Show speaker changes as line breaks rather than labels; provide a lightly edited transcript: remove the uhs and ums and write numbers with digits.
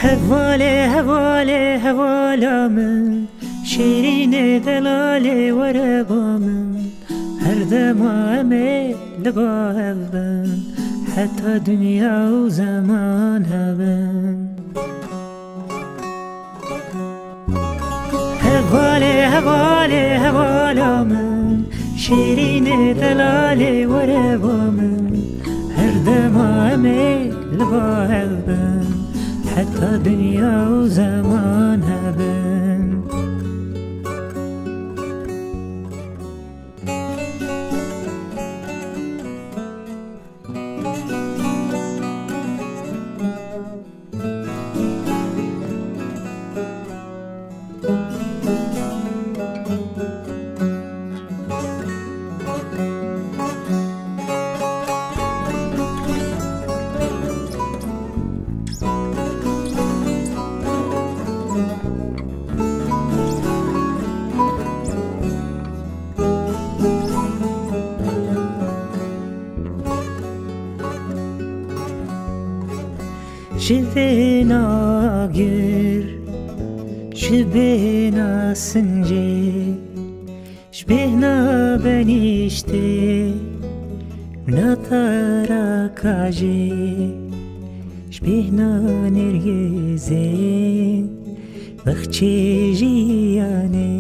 هواله هواله هوالا من شیرین دلاله وربا من هر دمامه لبا هبن حتی دنیا و زمان هبن هواله هواله هوالا من شیرین دلاله وربا من هر دمامه لبا هبن حتى دنيا وزمان هبن شبنا گیر شبنا سنجی شبنا بنیشته نطارا کاجی شبنا نرگزین بخچی جیانه